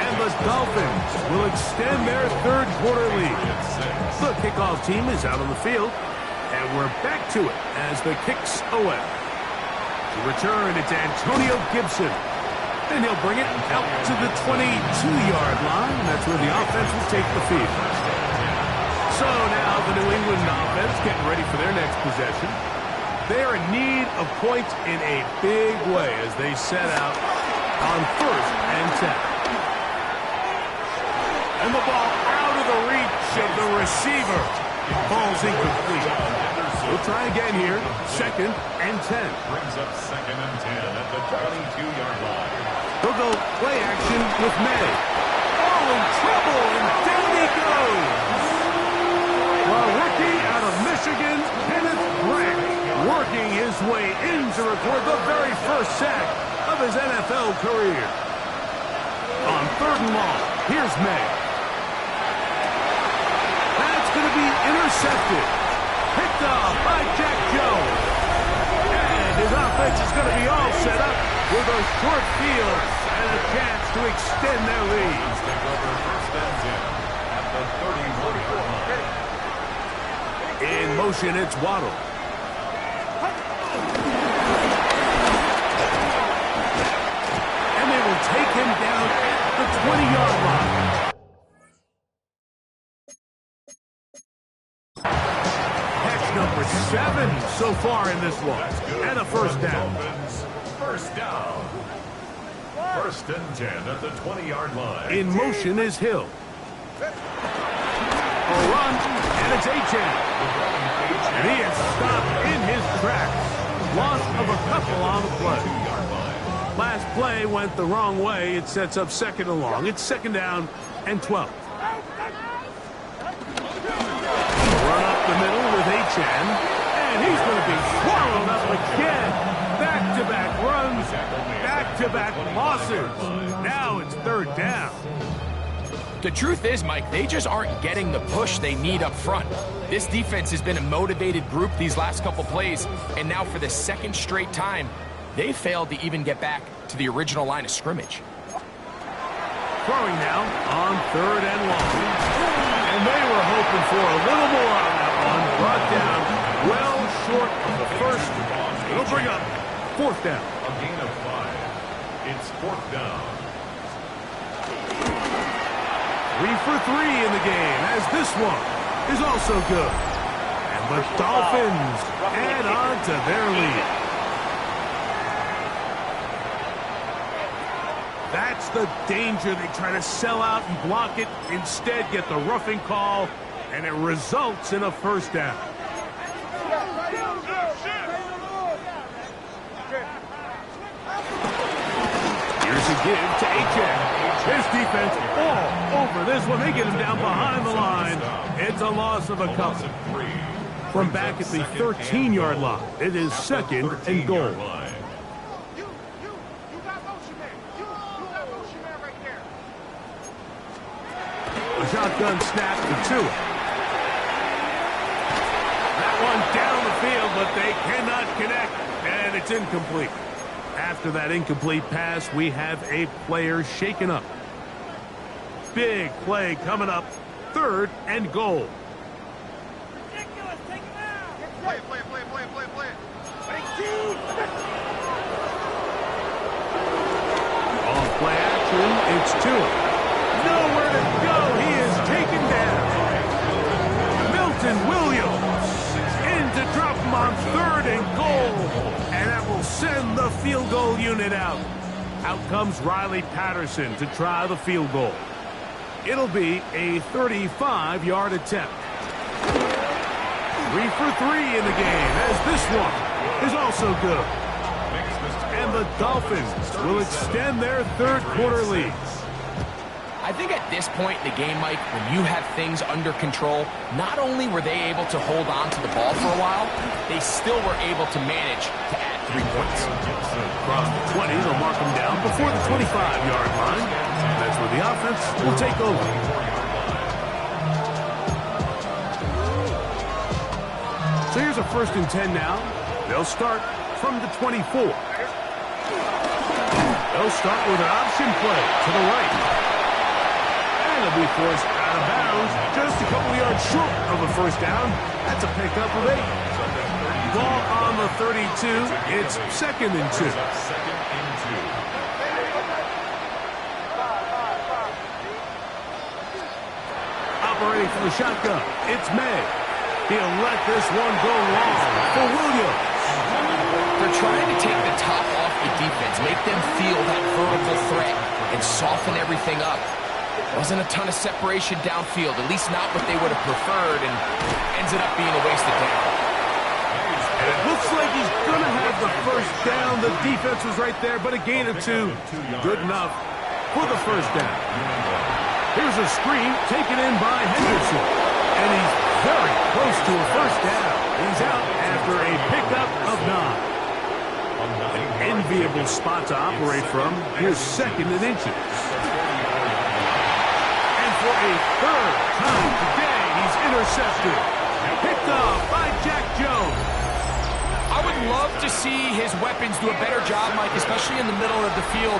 And the Dolphins will extend their third quarter lead. The kickoff team is out on the field, and we're back to it as the kick's away. To return, it's Antonio Gibson. And he'll bring it out to the 22-yard line. That's where the offense will take the field. So now the New England offense getting ready for their next possession. They are in need of points in a big way as they set out on 1st and 10. And the ball out of the reach of the receiver. Ball's incomplete. We'll try again here. 2nd and 10. Brings up 2nd and 10 at the 22-yard line. He'll go play action with May. Oh, in trouble, and down he goes. While rookie out of Michigan, Kenneth Grant working his way in to record the very first sack of his NFL career. On 3rd and long, here's May. That's going to be intercepted. Picked up by Jack Jones. And his offense is going to be all set up with a short field and a chance to extend their lead. Take over 1st and 10 at the 31-yard line. In motion, it's Waddle. And they will take him down at the 20-yard line. Catch number 7 so far in this one. And a 1st down. 1st down. 1st and 10 at the 20-yard line. In motion is Hill. A run, and it's Achane. And he is stopped in his tracks. Loss of a couple on the play. Last play went the wrong way. It sets up 2nd and long. It's 2nd down and 12. Run up the middle with Achane. And he's going to be swallowed up again. Back-to-back runs, back-to-back losses. Now it's 3rd down. The truth is, Mike, they just aren't getting the push they need up front. This defense has been a motivated group these last couple plays, and now for the 2nd straight time, they failed to even get back to the original line of scrimmage. Throwing now on 3rd and long. And they were hoping for a little more on that one. Brought down well short of the 1st. It'll bring up 4th down. A gain of 5. It's 4th down. 3 for 3 in the game, as this one is also good. And the Dolphins add on to their lead. That's the danger. They try to sell out and block it. Instead, get the roughing call, and it results in a 1st down. Here's a give to Achane. His defense all over this one. They get him down behind the line. It's a loss of a couple. From back at the 13-yard line, it is 2nd and goal. A shotgun snap to Tua. That one down the field, but they cannot connect, and it's incomplete. After that incomplete pass, we have a player shaken up. Big play coming up. 3rd and goal. Ridiculous. Take him out. Play it. On play action, it's Tua. Nowhere to go. He is taken down. Milton Williams in to drop him on 3rd and goal. And that will send the field goal unit out. Out comes Riley Patterson to try the field goal. It'll be a 35-yard attempt. 3 for 3 in the game, as this one is also good. And the Dolphins will extend their third-quarter lead. I think at this point in the game, Mike, when you have things under control, not only were they able to hold on to the ball for a while, they still were able to manage to add 3 points. Across the 20, they'll mark them down before the 25-yard line. And that's where the offense will take over. So here's a 1st and 10 now. They'll start from the 24. They'll start with an option play to the right. And they'll be forced out of bounds just a couple yards short of a 1st down. That's a pickup of 8. Ball on the 32. It's 2nd and 2. Operating from the shotgun, it's May. He'll let this one go long for Williams. They're trying to take the top off the defense, make them feel that vertical threat, and soften everything up. Wasn't a ton of separation downfield, at least not what they would have preferred, and ends up being a wasted down. And it looks like he's going to have the 1st down. The defense was right there, but a gain of 2. Good enough for the 1st down. Here's a screen taken in by Henderson. And he's very close to a 1st down. He's out after a pickup of 9. An enviable spot to operate from. Here's 2nd and inches. And for a 3rd time today, he's intercepted. Picked off by Jack Jones. I would love to see his weapons do a better job, Mike, especially in the middle of the field,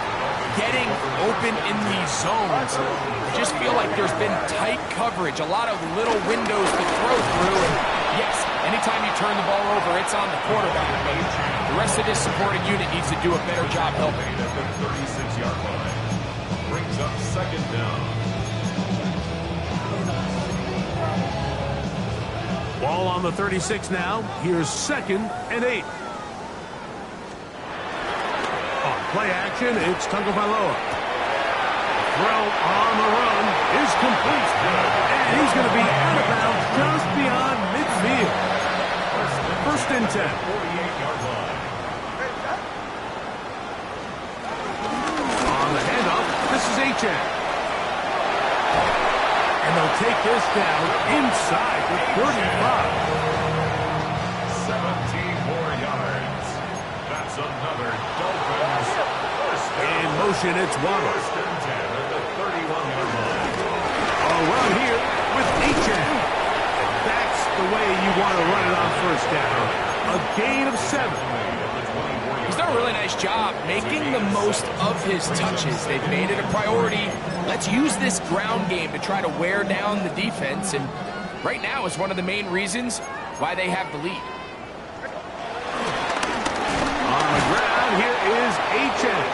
getting open in these zones. I just feel like there's been tight coverage, a lot of little windows to throw through, and yes, anytime you turn the ball over, it's on the quarterback, but the rest of this supporting unit needs to do a better job helping. At the 36-yard line, brings up 2nd down. Ball on the 36 now. Here's 2nd and 8. On play action, it's Tagovailoa. Throw on the run is complete. And he's going to be out of bounds just beyond midfield. 1st and 10. 48-yard line. On the handoff, this is Achane. And they'll take this down inside the 35. 17 more yards. That's another Dolphins 1st down. In motion, it's Waddle. 1st and 10 at the 31-yard line. A run here with Achane. That's the way you want to run it on 1st down. A gain of 7. He's done a really nice job making the most of his touches. They've made it a priority. Let's use this ground game to try to wear down the defense, and right now is one of the main reasons why they have the lead. On the ground, here is Achane.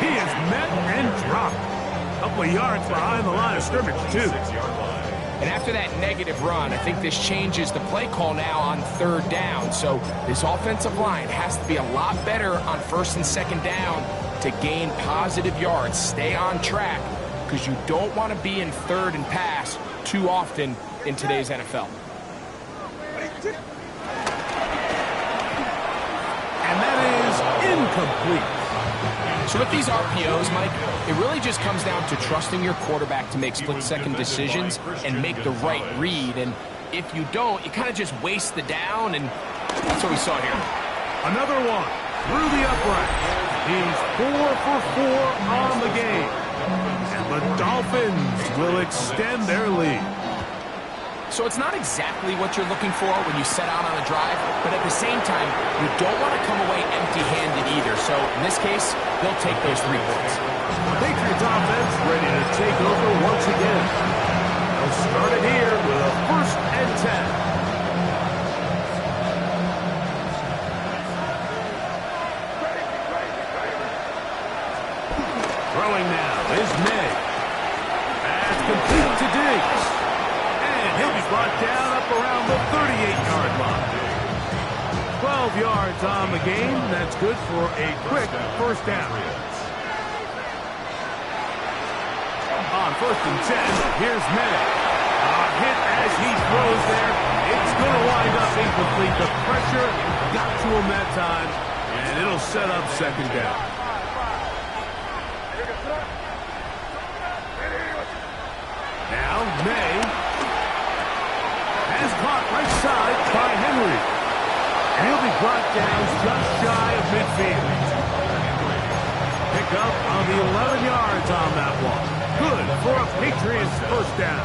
He is met and dropped. A couple of yards behind the line of scrimmage, too. 6-yard line. And after that negative run, I think this changes the play call now on 3rd down. So this offensive line has to be a lot better on 1st and 2nd down to gain positive yards. Stay on track, because you don't want to be in 3rd and pass too often in today's NFL. And that is incomplete. So with these RPOs, Mike, it really just comes down to trusting your quarterback to make split-second decisions and make the right read. And if you don't, you kind of just waste the down, and that's what we saw here. Another one through the upright. He's 4 for 4 on the game. And the Dolphins will extend their lead. So it's not exactly what you're looking for when you set out on a drive, but at the same time, you don't want to come away empty-handed either. So in this case, they'll take those 3 points. The Patriots offense ready to take over once again. They'll start it here with a 1st and 10. Throwing now is May. That's complete to Diggs. And he'll be brought down up around the 38-yard line. 12 yards on the game. That's good for a quick 1st down. On 1st and 10, here's May. Hit as he throws there. It's going to wind up incomplete. The pressure got to him that time, and it'll set up 2nd down. Now May has caught right side by Henry. And he'll be brought down just shy of midfield. Pick up on the 11 yards on that one. Good for a Patriots 1st down.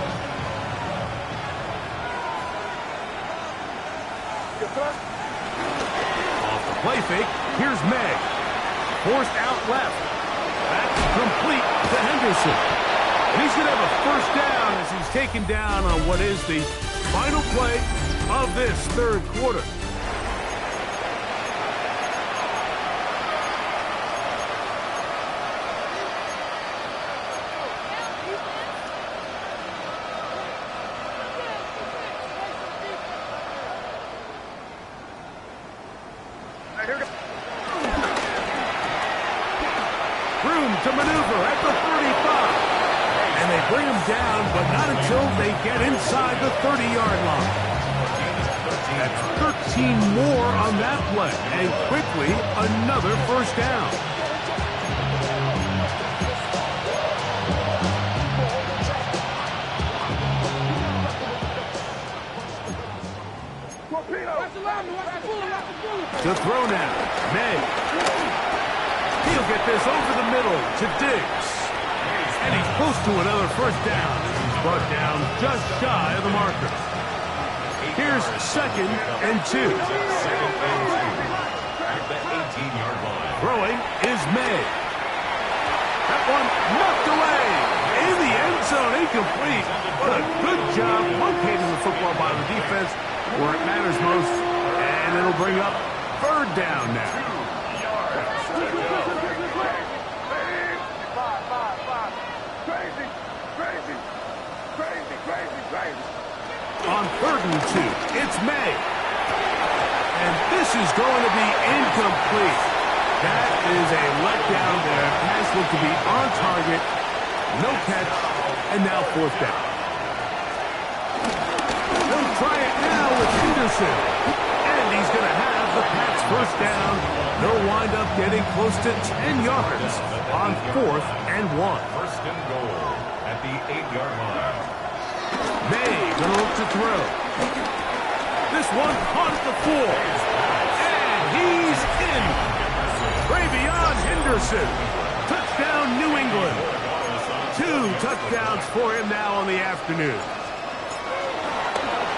Off the play fake, here's May. Forced out left. That's complete to Henderson. And he's going to have a 1st down as he's taken down on what is the final play of this 3rd quarter. Room to maneuver at the 35. And they bring him down, but not until they get inside the 30-yard line. That's 13 more on that play. And quickly, another 1st down. To throw now, May. He'll get this over the middle to Diggs. And he's close to another 1st down. He's brought down just shy of the marker. Here's 2nd and 2. At the 18-yard line. Throwing is May. That one knocked away. In the end zone, incomplete. What a good job locating the football by the defense where it matters most. And it'll bring up 3rd down now. On 3rd and 2, it's May. And this is going to be incomplete. That is a letdown there. Pass looked to be on target. No catch. And now 4th down. They'll try it now with Henderson. And he's going to have the Pats 1st down. They'll wind up getting close to 10 yards on 4th and 1. 1st and goal at the 8-yard line. May going to look to throw. This one caught at the 4. And he's in. Ravion Henderson. Touchdown, New England. 2 touchdowns for him now on the afternoon.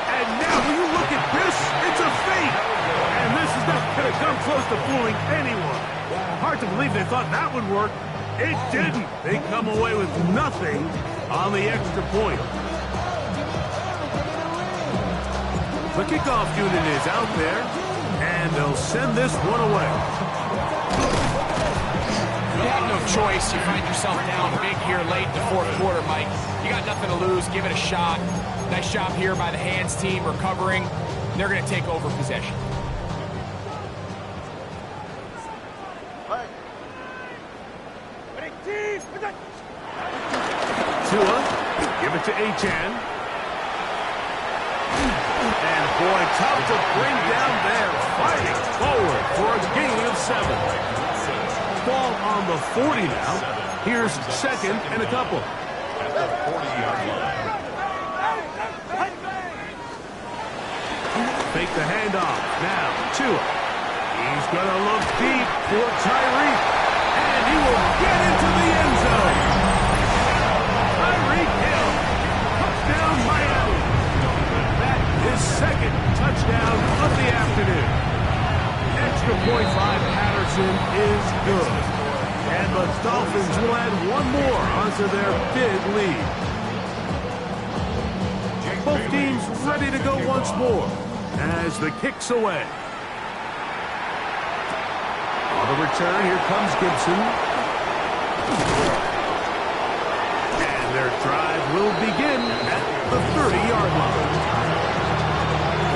And now when you look at this, it's a fake. And this is not going to come close to fooling anyone. Hard to believe they thought that would work. It didn't. They come away with nothing on the extra point. The kickoff unit is out there, and they'll send this one away. You have no choice. You find yourself down big here late in the 4th quarter, Mike. You got nothing to lose. Give it a shot. Nice job here by the hands team recovering. They're going to take over possession. Tua, give it to Achan. And boy, tough to bring down there. Fighting forward for a gain of 7. Ball on the 40 now. Here's 2nd and a couple. At the 40-yard line. Fake the handoff. Now, Tua. He's going to look deep for Tyreek. And he will get into the end zone. Tyreek Hill. Touchdown, Miami. That is 2nd touchdown of the afternoon. Extra point by Patterson is good. And the Dolphins will add one more onto their big lead. Both teams ready to go once more as the kick's away. On the return, here comes Gibson. And their drive will begin at the 30-yard line.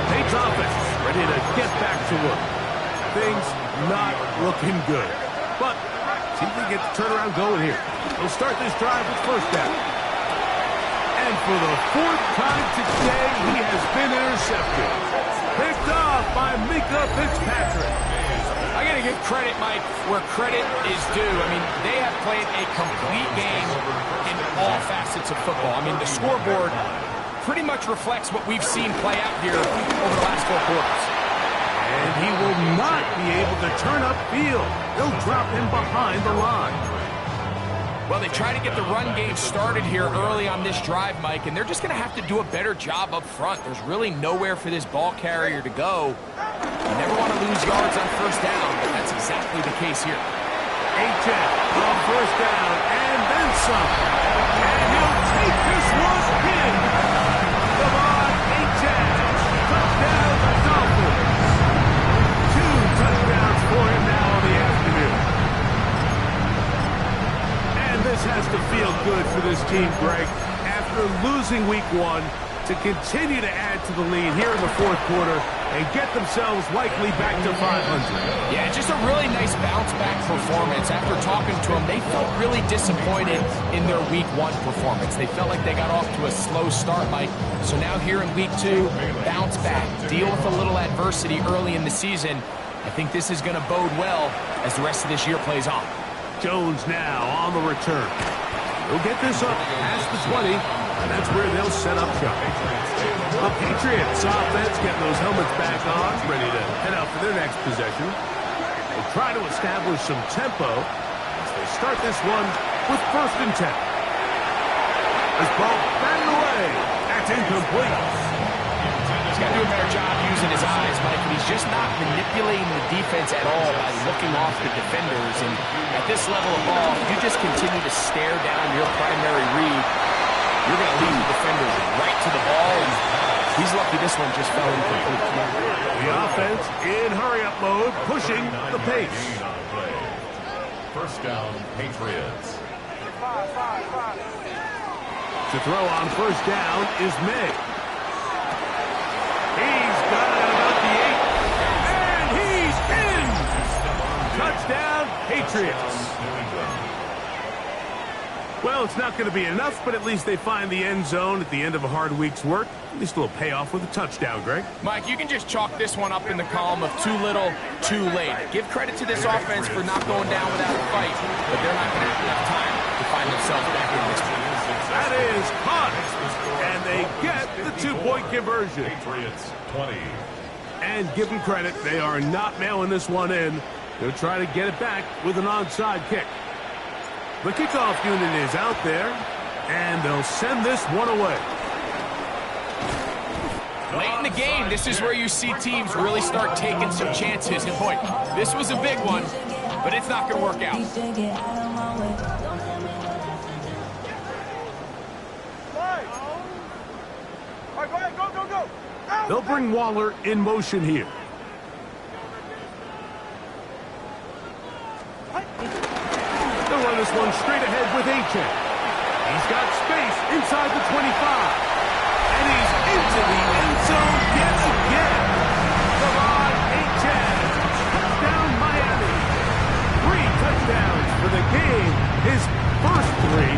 Patriots offense ready to get back to work. Things not looking good. But see if we get the turnaround going here. We'll start this drive with 1st down. And for the fourth time today, he has been intercepted. Picked off by Mika Fitzpatrick. I got to give credit, Mike, where credit is due. I mean, they have played a complete game in all facets of football. I mean, the scoreboard pretty much reflects what we've seen play out here over the last 4 quarters. And he will not be able to turn upfield. They'll drop him behind the line. Well, they try to get the run game started here early on this drive, Mike, and they're just going to have to do a better job up front. There's really nowhere for this ball carrier to go. You never want to lose yards on first down, but that's exactly the case here. A-Check on first down, and then some. And he'll take this one in. Come on, A-Check. Touchdown, the Dolphins. 2 touchdowns for him now on the afternoon. And this has to feel good for this team, Greg. After losing week 1, to continue to add to the lead here in the 4th quarter and get themselves likely back to 500. Yeah, just a really nice bounce-back performance. After talking to them, they felt really disappointed in their week 1 performance. They felt like they got off to a slow start, Mike. So now here in week 2, bounce back, deal with a little adversity early in the season. I think this is going to bode well as the rest of this year plays on. Jones now on the return. He'll get this up past the 20, and that's where they'll set up shop. The Patriots offense getting those helmets back on, ready to head out for their next possession. They'll try to establish some tempo as they start this one with 1st and 10. This ball batted away. That's incomplete. He's got to do a better job using his eyes, Mike, and he's just not manipulating the defense at all by looking off the defenders. And at this level of ball, if you just continue to stare down your primary read, you're going to lead the defenders right to the ball, and he's lucky this one just fell incomplete. The offense in hurry-up mode, pushing the pace. First down, Patriots. To throw on first down is May. He's got it about the 8. And he's in! Touchdown, Patriots. Well, it's not going to be enough, but at least they find the end zone at the end of a hard week's work. At least a little payoff with a touchdown, Greg. Mike, you can just chalk this one up in the column of too little, too late. Give credit to this offense for not going down without a fight, but they're not going to have enough time to find themselves back in this game. That is caught, and they get the 2-point conversion. Patriots 20. And give them credit, they are not mailing this one in. They'll try to get it back with an onside kick. The kickoff unit is out there, and they'll send this one away. Late in the game, this is where you see teams really start taking some chances. And boy, this was a big one, but it's not going to work out. They'll bring Waller in motion here. They'll run this one straight ahead with A-Check. He's got space inside the 25. And he's into the end zone yet again. Come on, A-Check. Touchdown, Miami. 3 touchdowns for the game. His first 3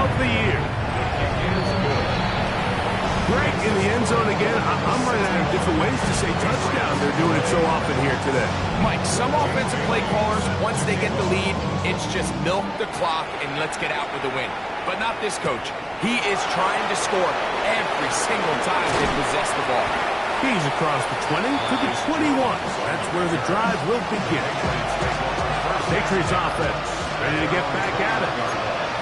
of the year. Greg in the end zone again. I'm running out of different ways to say touchdown. They're doing it so often here today. Mike, some offensive play callers, once they get the lead, it's just milk the clock and let's get out with the win. But not this coach. He is trying to score every single time they possess the ball. He's across the 20 to the 21. That's where the drive will begin. Patriots offense ready to get back at it.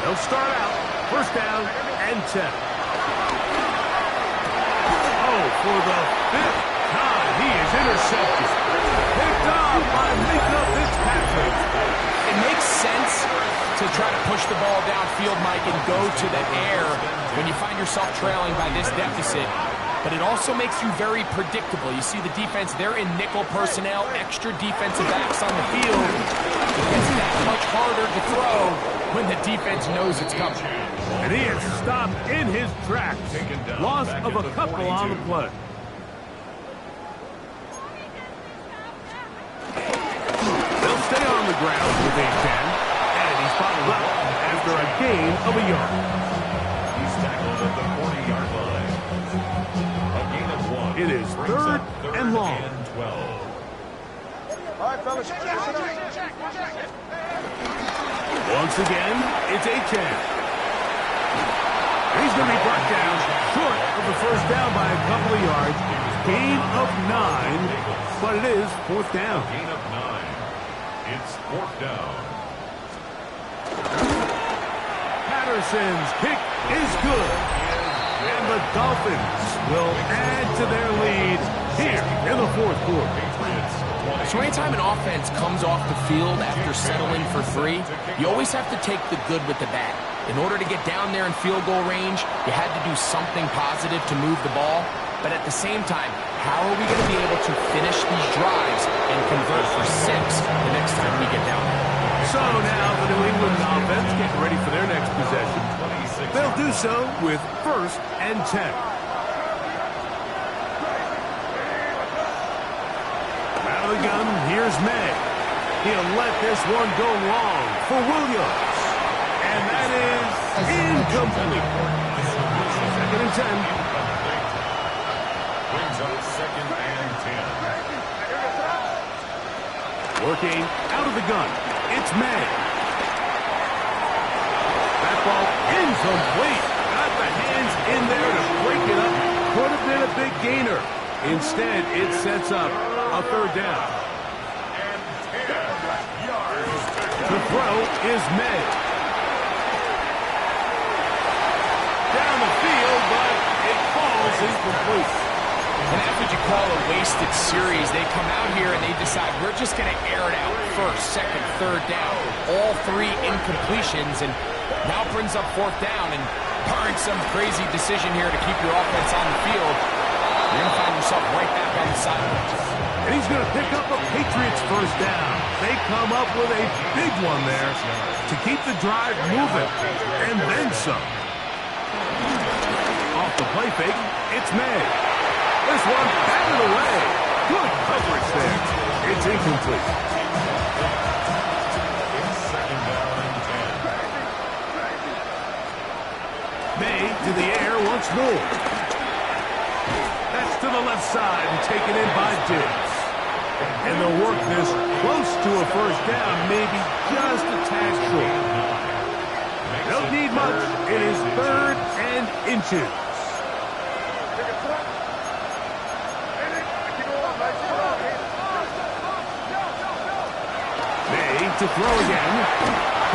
They'll start out first down and 10. For the 5th time, he is intercepted. Picked off by Mika Fitzpatrick. It makes sense to try to push the ball downfield, Mike, and go to the air when you find yourself trailing by this deficit. But it also makes you very predictable. You see the defense, they're in nickel personnel, extra defensive backs on the field. It gets that much harder to throw when the defense knows it's coming. And he is stopped in his tracks. Loss of a couple on the play. They'll stay on the ground with A-10. And he's followed up after a gain of a yard. He's tackled at the 40-yard line. A gain of 1. It is third and long. And 12. All right, fellas. Once again, it's Achane. He's going to be brought down short of the first down by a couple of yards. Gain of 9, but it is fourth down. Gain of 9. It's fourth down. Patterson's kick is good. And the Dolphins will add to their lead here in the fourth quarter. So anytime an offense comes off the field after settling for 3, you always have to take the good with the bad. In order to get down there in field goal range, you had to do something positive to move the ball. But at the same time, how are we going to be able to finish these drives and convert for 6 the next time we get down there? So now the New England offense getting ready for their next possession. They'll do so with first and 10. Out of the gun, here's May. He'll let this one go long for Williams. And that is incomplete. Second and 10. Brings up second and 10. Working out of the gun. It's May. That ball incomplete. Got the hands in there to break it up. Could have been a big gainer. Instead, it sets up a third down. And 10 yards. The throw is May. Down the field, but it falls incomplete. And that's what you call a wasted series. They come out here and they decide we're just going to air it out first, second, third down. All 3 incompletions, and now brings up fourth down. And barring some crazy decision here to keep your offense on the field, you're going to find yourself right back on the sidelines. And he's going to pick up a Patriots first down. They come up with a big one there to keep the drive moving, and then some. Off the play fake, it's May. This one batted away. Good coverage there. It's incomplete. Second down and 10. May to the air once more. That's to the left side and taken in by Diggs. And they'll work this close to a first down, maybe just a tad short. Don't need much. It is third and inches. May to throw again.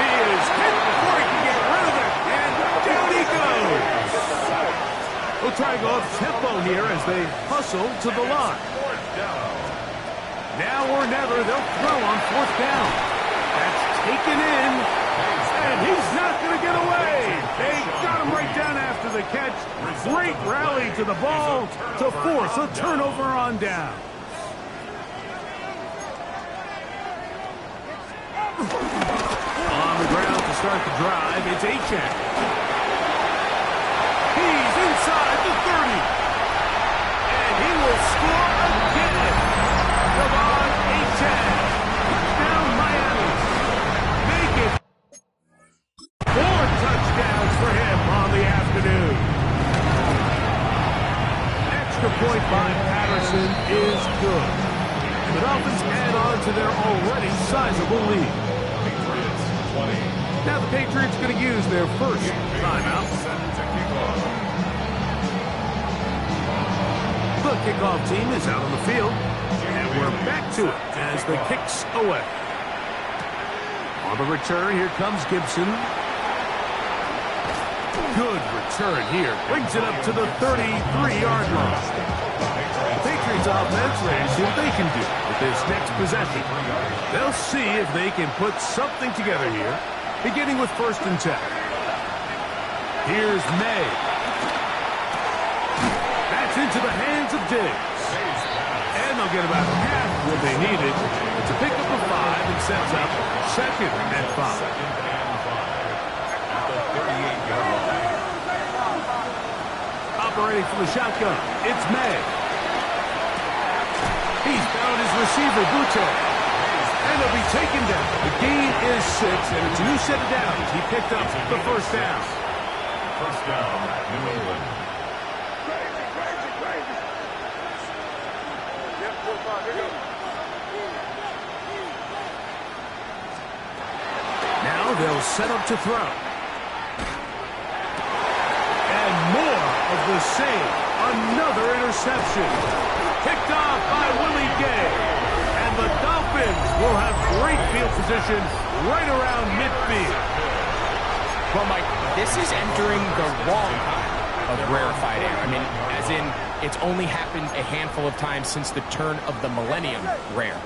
He is hit before he can get rid of it. And down he goes. We'll try and go up tempo here as they hustle to the line. Now or never, they'll throw on fourth down. That's taken in. And he's not going to get away. They got him right down after the catch. Great rally to the ball to force a turnover on down. On the ground to start the drive, it's Achane. He's inside the 30. And he will score again. Come on, Achane. Touchdown, Miami. Make it 4 touchdowns for him on the afternoon. Extra point by Patterson is good. And the Dolphins add on to their already sizable lead. Now the Patriots going to use their first timeout. The kickoff team is out on the field, and we're back to it as the kick's away. On the return, here comes Gibson. Good return here. Brings it up to the 33-yard line. The Patriots offense ready to see what they can do with this next possession. They'll see if they can put something together here, beginning with first and 10. Here's May. That's into the hands of Diggs. And they'll get about half what they needed. It's a pickup of 5 and sets up second and 5. Operating from the shotgun, it's May. He's found his receiver, Butte. And he'll be taken down. The gain is 6, and it's a new set of downs. He picked up the first down. First down, New England. Now they'll set up to throw. And more of the same. Another interception. Picked off by Willie Gay. And the Dolphins will have great field position right around midfield. Well, Mike, this is entering the wrong kind of rarefied air. I mean, as in, it's only happened a handful of times since the turn of the millennium rare.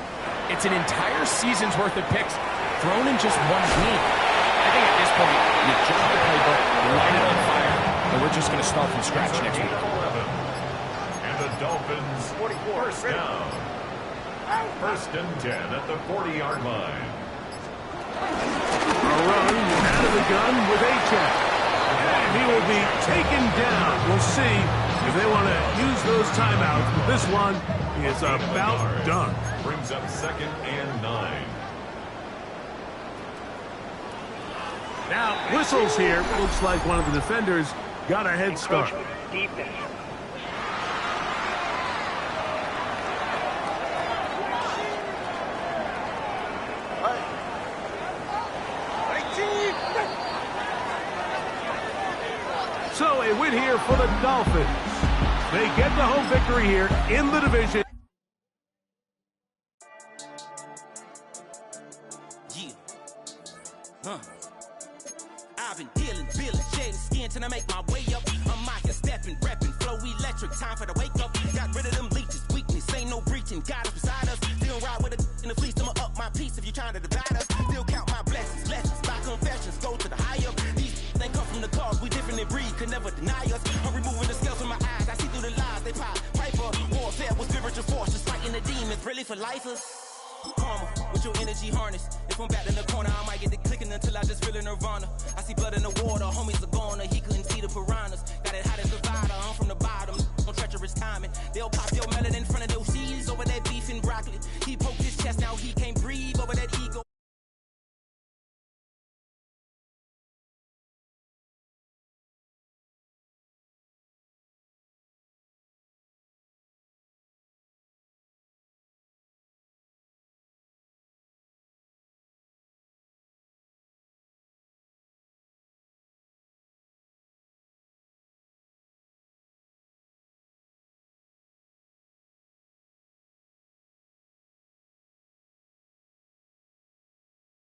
It's an entire season's worth of picks thrown in just one game. I think at this point, you jump the playbook, light it on fire, and we're just going to start from scratch next week. And the Dolphins, first down. First and 10 at the 40-yard line. A run out of the gun with H.F. And he will be taken down. We'll see if they want to use those timeouts. But this one is about done. Brings up 2nd and 9. Now, whistles here. Looks like one of the defenders got a head start. Defense. So a win here for the Dolphins. They get the home victory here in the division. I've been dealing, shedding skin till I make my way up. I'm out here stepping, repping, flow electric, time for the wake up. Got rid of them leeches, weakness, ain't no breaching. God is beside us, still ride with a in the fleece. I'ma up my piece if you're trying to divide us. Still count my blessings, lessons, my confessions, go to the high up. These they come from the cause, we different in breed, could never deny us. I'm removing the scales from my eyes, I see through the lies, they pop. Piper, warfare with spiritual force, just fighting the demons, really for lifers. Karma, with your energy harness. If I'm back in the corner, I might get the clicking until I just feel a nirvana. I see blood in the water, homies are gone, he couldn't see the piranhas. Got it hot as Nevada, I'm from the bottom, no treacherous timing. They'll pop your melon in front of those seeds over that beef and broccoli. He poked his chest, now he can't breathe over that ego.